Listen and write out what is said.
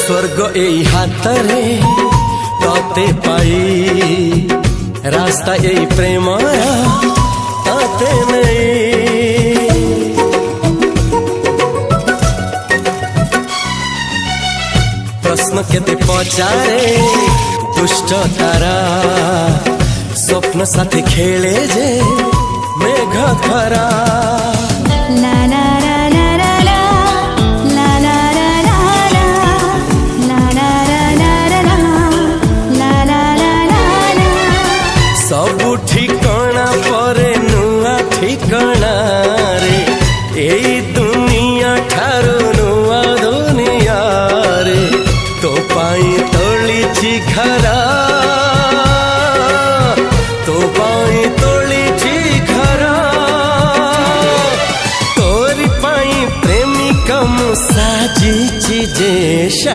स्वर्ग एई हातरे तते पाई रास्ता एई प्रेम ताते नहीं। प्रश्न केते पचारे दुष्ट तारा स्वप्न साथी खेले जे मेघ खरा। सबु ठिकाना परे नुआ ठिकाना रे एई दुनिया ठारू नुआ दुनिया रे। तो पाई तोलिछि घरा तो पाई तोलिछि घरा तोरी पाई प्रेमिका मु साजिछि जे।